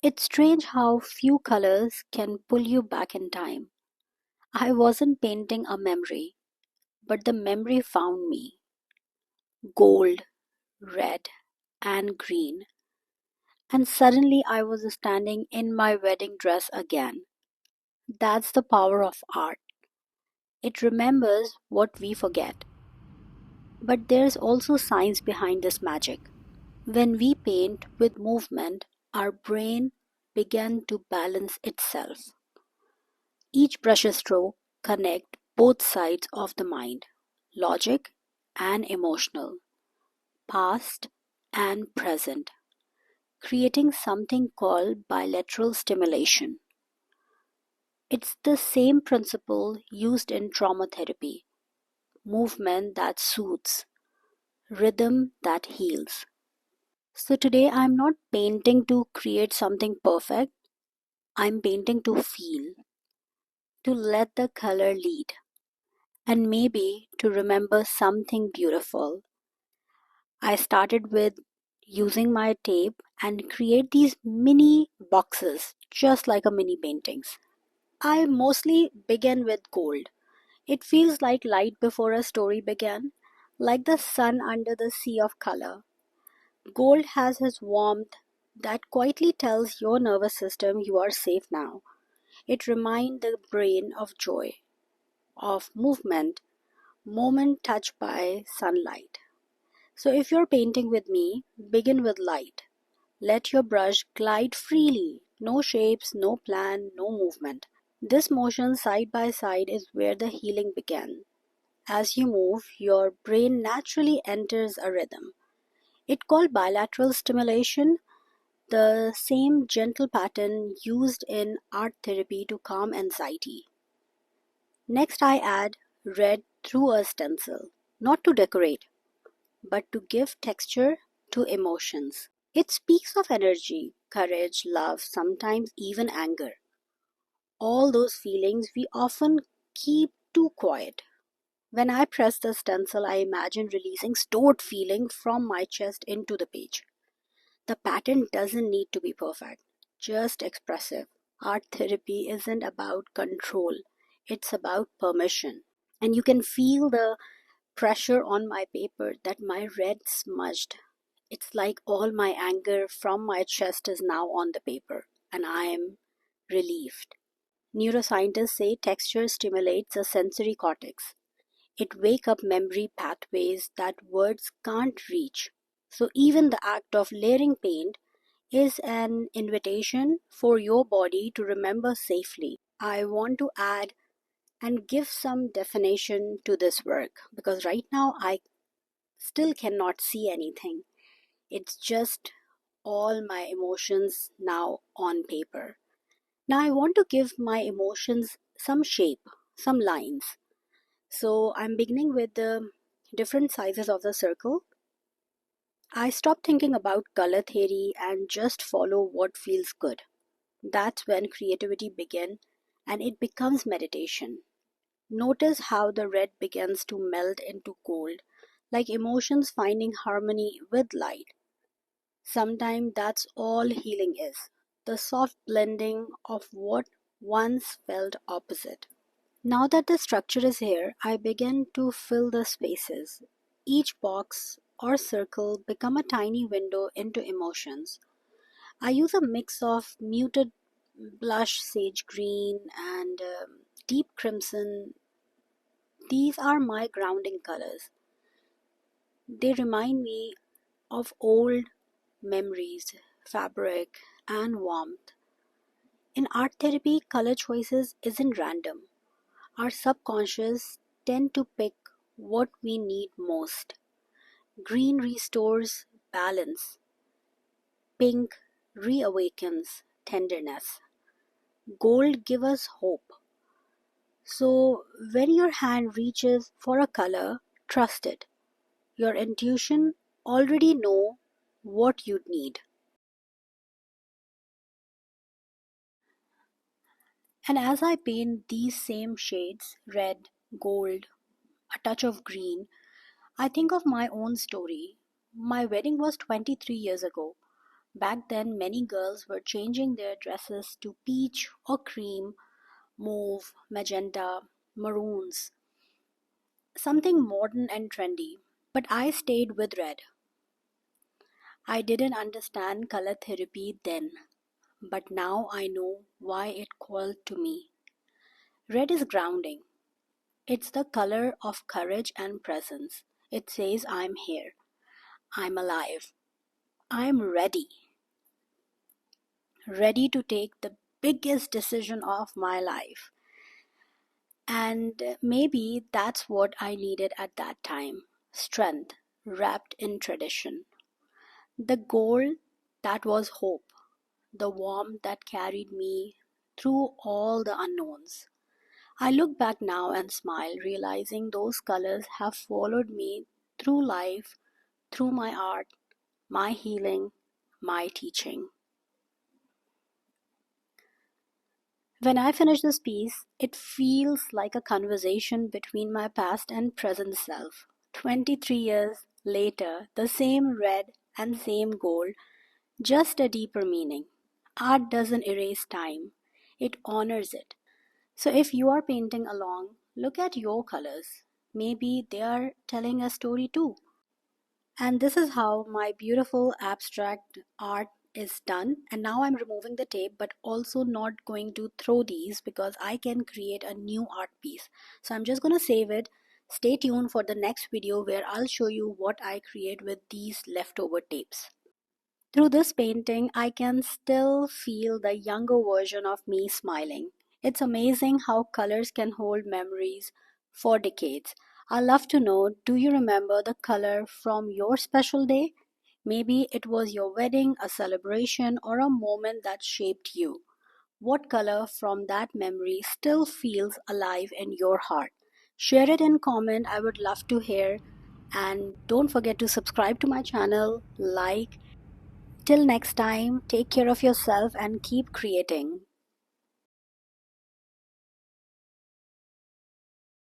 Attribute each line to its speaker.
Speaker 1: It's strange how few colors can pull you back in time. I wasn't painting a memory, but the memory found me. Gold, red, and green. And suddenly I was standing in my wedding dress again. That's the power of art. It remembers what we forget. But there's also science behind this magic. When we paint with movement, our brain begins to balance itself. Each brushstroke connects both sides of the mind, logic and emotional, past and present, creating something called bilateral stimulation. It's the same principle used in trauma therapy, movement that soothes, rhythm that heals. So today I'm not painting to create something perfect, I'm painting to feel, to let the color lead, and maybe to remember something beautiful. I started with using my tape and create these mini boxes just like a mini paintings. I mostly begin with gold. It feels like light before a story began, like the sun under the sea of color. Gold has its warmth that quietly tells your nervous system you are safe now. It reminds the brain of joy, of movement, moment touched by sunlight. So if you're painting with me, begin with light. Let your brush glide freely. No shapes, no plan, no movement. This motion side by side is where the healing began. As you move, your brain naturally enters a rhythm. It's called bilateral stimulation, the same gentle pattern used in art therapy to calm anxiety. Next, I add red through a stencil, not to decorate, but to give texture to emotions. It speaks of energy, courage, love, sometimes even anger. All those feelings we often keep too quiet. When I press the stencil, I imagine releasing stored feeling from my chest into the page. The pattern doesn't need to be perfect, just expressive. Art therapy isn't about control, it's about permission. And you can feel the pressure on my paper that my red smudged. It's like all my anger from my chest is now on the paper, and I am relieved. Neuroscientists say texture stimulates the sensory cortex. It wakes up memory pathways that words can't reach. So even the act of layering paint is an invitation for your body to remember safely. I want to add and give some definition to this work because right now I still cannot see anything. It's just all my emotions now on paper. Now I want to give my emotions some shape, some lines. So I'm beginning with the different sizes of the circle. I stop thinking about color theory and just follow what feels good. That's when creativity begins and it becomes meditation. Notice how the red begins to melt into gold, like emotions finding harmony with light. Sometimes that's all healing is, the soft blending of what once felt opposite. Now that the structure is here, I begin to fill the spaces. Each box or circle become a tiny window into emotions. I use a mix of muted blush sage green and deep crimson. These are my grounding colors. They remind me of old memories, fabric, and warmth. In art therapy, color choices isn't random. Our subconscious tend to pick what we need most. Green restores balance. Pink reawakens tenderness. Gold gives us hope. So when your hand reaches for a color, trust it. Your intuition already know what you need. And as I paint these same shades, red, gold, a touch of green, I think of my own story. My wedding was 23 years ago. Back then, many girls were changing their dresses to peach or cream, mauve, magenta, maroons, something modern and trendy. But I stayed with red. I didn't understand color therapy then, but now I know why it called to me. Red is grounding. It's the color of courage and presence. It says, I'm here, I'm alive, I'm ready, ready to take the biggest decision of my life. And maybe that's what I needed at that time, strength wrapped in tradition. The goal that was hope, the warmth that carried me through all the unknowns. I look back now and smile, realizing those colors have followed me through life, through my art, my healing, my teaching. When I finish this piece, it feels like a conversation between my past and present self. 23 years later, the same red and same gold, just a deeper meaning. Art doesn't erase time, it honors it. So if you are painting along, look at your colors. Maybe they are telling a story too. And this is how my beautiful abstract art is done. And now I'm removing the tape, but also not going to throw these because I can create a new art piece. So I'm just going to save it. Stay tuned for the next video where I'll show you what I create with these leftover tapes. Through this painting, I can still feel the younger version of me smiling. It's amazing how colors can hold memories for decades. I love to know, do you remember the color from your special day? Maybe it was your wedding, a celebration, or a moment that shaped you. What color from that memory still feels alive in your heart? Share it in comment. I would love to hear. And don't forget to subscribe to my channel, like. Till next time, take care of yourself and keep creating.